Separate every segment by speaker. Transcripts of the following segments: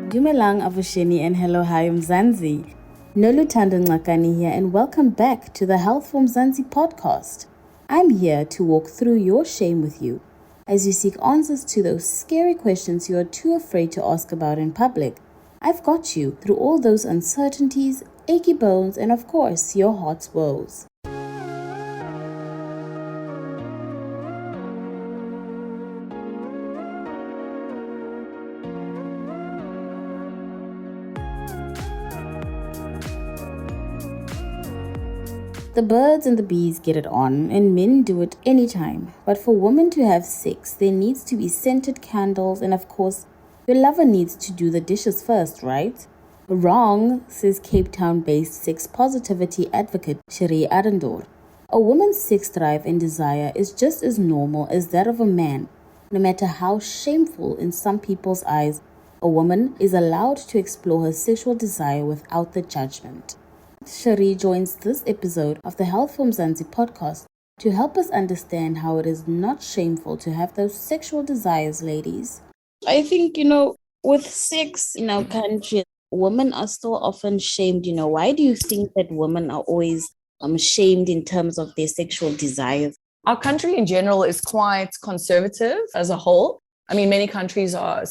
Speaker 1: Dumelang Avusheni and hello hi Mzansi. Noluthando Nxakani here and welcome back to the Health For Mzansi podcast. I'm here to walk through your shame with you as you seek answers to those scary questions you are too afraid to ask about in public. I've got you through all those uncertainties, achy bones, and of course, your heart's woes. The birds and the bees get it on, and men do it anytime. But for women to have sex, there needs to be scented candles, and of course, your lover needs to do the dishes first, right? Wrong, says Cape Town-based sex positivity advocate Chérie Adendorff. A woman's sex drive and desire is just as normal as that of a man. No matter how shameful in some people's eyes, a woman is allowed to explore her sexual desire without the judgment. Chérie joins this episode of the Health For Mzansi podcast to help us understand how it is not shameful to have those sexual desires, ladies. I think, with sex in our country, women are still often shamed. Why do you think that women are always shamed in terms of their sexual desires?
Speaker 2: Our country in general is quite conservative as a whole. I mean, many countries are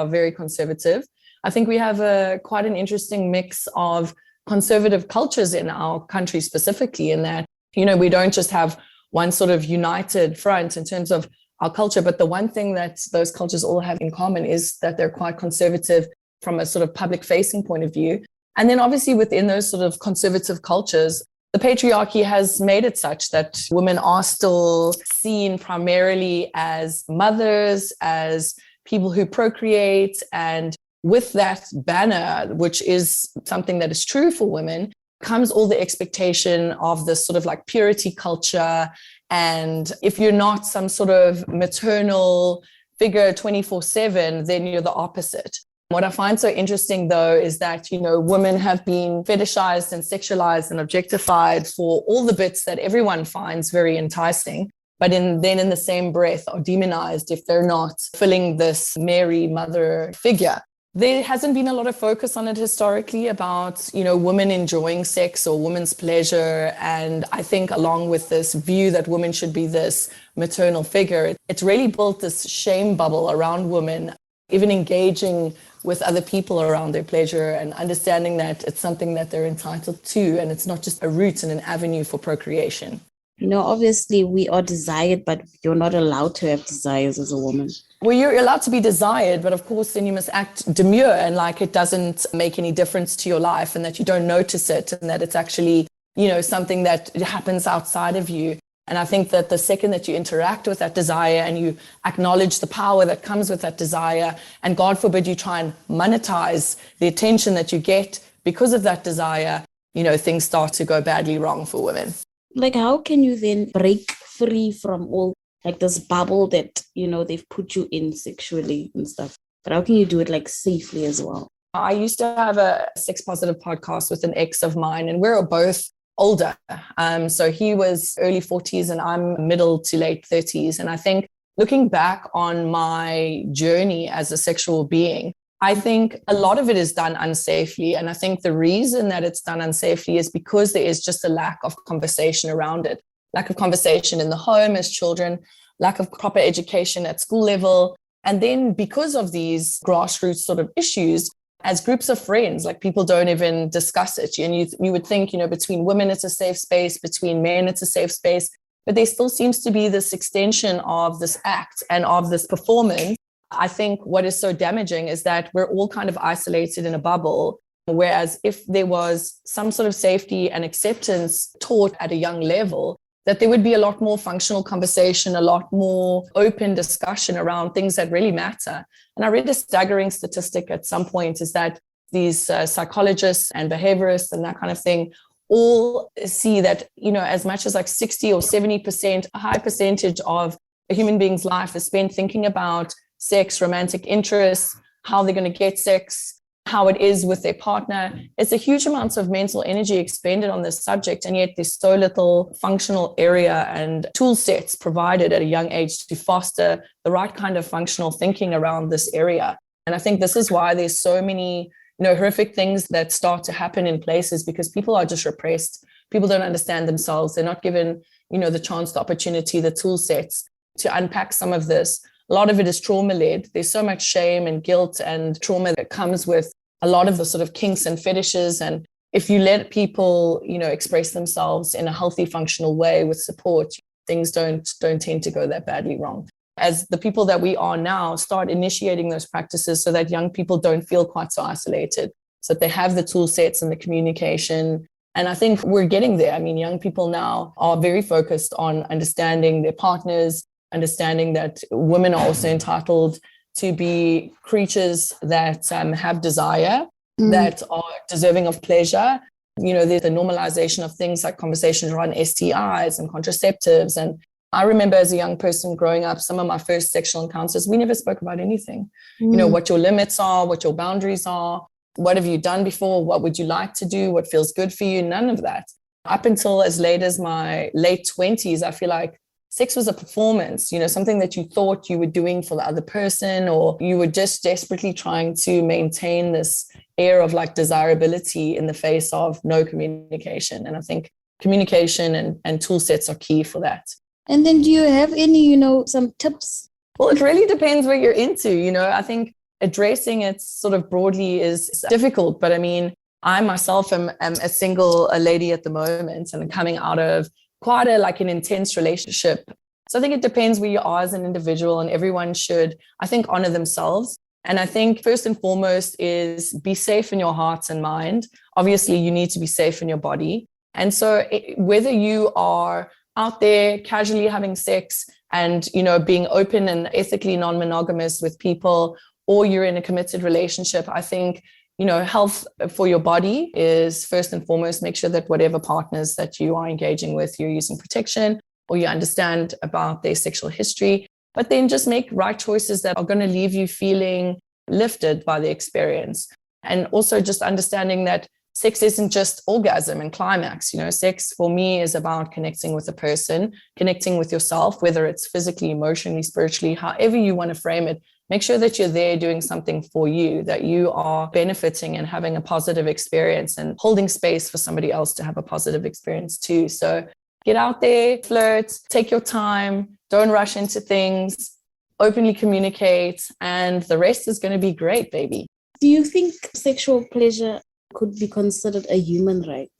Speaker 2: very conservative. I think we have quite an interesting mix of conservative cultures in our country specifically, in that, we don't just have one sort of united front in terms of our culture, but the one thing that those cultures all have in common is that they're quite conservative from a sort of public facing point of view. And then obviously within those sort of conservative cultures, the patriarchy has made it such that women are still seen primarily as mothers, as people who procreate, and with that banner, which is something that is true for women, comes all the expectation of this sort of like purity culture. And if you're not some sort of maternal figure 24/7, then you're the opposite. What I find so interesting, though, is that, women have been fetishized and sexualized and objectified for all the bits that everyone finds very enticing, but then in the same breath are demonized if they're not filling this Mary mother figure. There hasn't been a lot of focus on it historically about, women enjoying sex or women's pleasure. And I think along with this view that women should be this maternal figure, it's really built this shame bubble around women, even engaging with other people around their pleasure and understanding that it's something that they're entitled to and it's not just a route and an avenue for procreation.
Speaker 1: Obviously we are desired, but you're not allowed to have desires as a woman.
Speaker 2: Well, you're allowed to be desired, but of course then you must act demure and like it doesn't make any difference to your life and that you don't notice it and that it's actually, something that happens outside of you. And I think that the second that you interact with that desire and you acknowledge the power that comes with that desire, and God forbid you try and monetize the attention that you get because of that desire, things start to go badly wrong for women.
Speaker 1: Like, how can you then break free from all like this bubble that, they've put you in sexually and stuff? But how can you do it like safely as well?
Speaker 2: I used to have a sex positive podcast with an ex of mine, and we're both older. So he was early 40s and I'm middle to late 30s. And I think looking back on my journey as a sexual being, I think a lot of it is done unsafely. And I think the reason that it's done unsafely is because there is just a lack of conversation around it. Lack of conversation in the home as children, lack of proper education at school level. And then because of these grassroots sort of issues, as groups of friends, like people don't even discuss it. And you would think, between women, it's a safe space, between men, it's a safe space. But there still seems to be this extension of this act and of this performance. I think what is so damaging is that we're all kind of isolated in a bubble. Whereas if there was some sort of safety and acceptance taught at a young level, that there would be a lot more functional conversation, a lot more open discussion around things that really matter. And I read a staggering statistic at some point is that these psychologists and behaviorists and that kind of thing all see that, as much as like 60 or 70%, a high percentage of a human being's life is spent thinking about sex, romantic interests, how they're going to get sex, how it is with their partner. It's a huge amount of mental energy expended on this subject, and yet there's so little functional area and tool sets provided at a young age to foster the right kind of functional thinking around this area. And I think this is why there's so many, horrific things that start to happen in places, because people are just repressed. People don't understand themselves. They're not given, the chance, the opportunity, the tool sets to unpack some of this. A lot of it is trauma-led. There's so much shame and guilt and trauma that comes with a lot of the sort of kinks and fetishes. And if you let people, express themselves in a healthy, functional way with support, things don't tend to go that badly wrong. As the people that we are now start initiating those practices so that young people don't feel quite so isolated, so that they have the tool sets and the communication. And I think we're getting there. I mean, young people now are very focused on understanding their partners, understanding that women are also entitled to be creatures that have desire, that are deserving of pleasure. There's the normalization of things like conversations around STIs and contraceptives. And I remember as a young person growing up, some of my first sexual encounters, we never spoke about anything. What your limits are, what your boundaries are, what have you done before, what would you like to do, what feels good for you, none of that. Up until as late as my late 20s, I feel like sex was a performance, something that you thought you were doing for the other person, or you were just desperately trying to maintain this air of like desirability in the face of no communication. And I think communication and tool sets are key for that.
Speaker 1: And then do you have any, some tips?
Speaker 2: Well, it really depends what you're into. I think addressing it sort of broadly is difficult. But I mean, I myself am a single lady at the moment, and I'm coming out of quite an intense relationship. So I think it depends where you are as an individual, and everyone should, I think, honor themselves. And I think first and foremost is be safe in your heart and mind. Obviously, you need to be safe in your body. And so whether you are out there casually having sex and, being open and ethically non-monogamous with people, or you're in a committed relationship, I think, health for your body is first and foremost. Make sure that whatever partners that you are engaging with, you're using protection, or you understand about their sexual history, but then just make right choices that are going to leave you feeling lifted by the experience. And also just understanding that sex isn't just orgasm and climax. Sex for me is about connecting with a person, connecting with yourself, whether it's physically, emotionally, spiritually, however you want to frame it. Make sure that you're there doing something for you, that you are benefiting and having a positive experience and holding space for somebody else to have a positive experience too. So get out there, flirt, take your time, don't rush into things, openly communicate, and the rest is going to be great, baby.
Speaker 1: Do you think sexual pleasure could be considered a human right?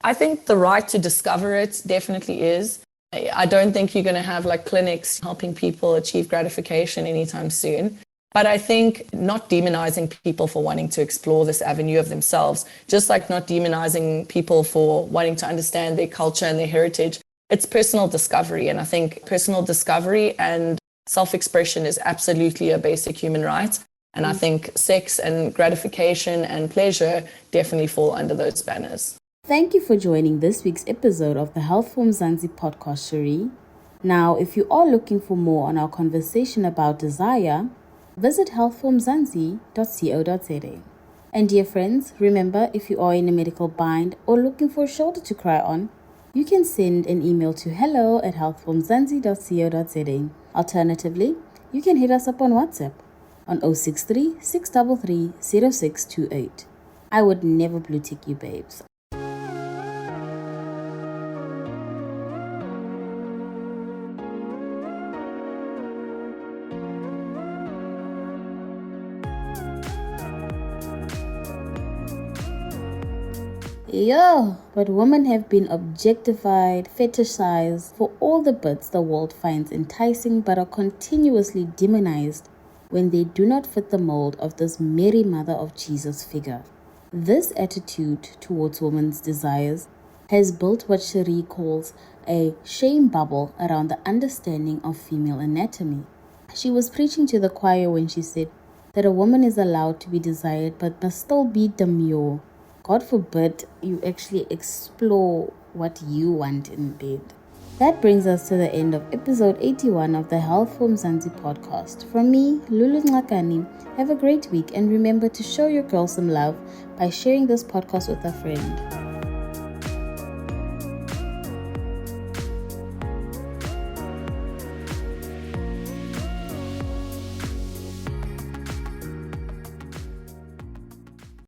Speaker 2: I think the right to discover it definitely is. I don't think you're going to have clinics helping people achieve gratification anytime soon. But I think not demonizing people for wanting to explore this avenue of themselves, just like not demonizing people for wanting to understand their culture and their heritage. It's personal discovery. And I think personal discovery and self-expression is absolutely a basic human right. And I think sex and gratification and pleasure definitely fall under those banners.
Speaker 1: Thank you for joining this week's episode of the Health For Mzansi podcast, Chérie. Now, if you are looking for more on our conversation about desire, visit healthformzansi.co.za. And dear friends, remember, if you are in a medical bind or looking for a shoulder to cry on, you can send an email to hello@healthformzansi.co.za. Alternatively, you can hit us up on WhatsApp on 063 633 0628. I would never blue tick you, babes. But women have been objectified, fetishized for all the bits the world finds enticing, but are continuously demonized when they do not fit the mold of this Mary Mother of Jesus figure. This attitude towards women's desires has built what Chérie calls a shame bubble around the understanding of female anatomy. She was preaching to the choir when she said that a woman is allowed to be desired but must still be demure. God forbid you actually explore what you want in bed. That brings us to the end of episode 81 of the Health For Mzansi podcast. From me, Lulu Ngakani, have a great week and remember to show your girl some love by sharing this podcast with a friend.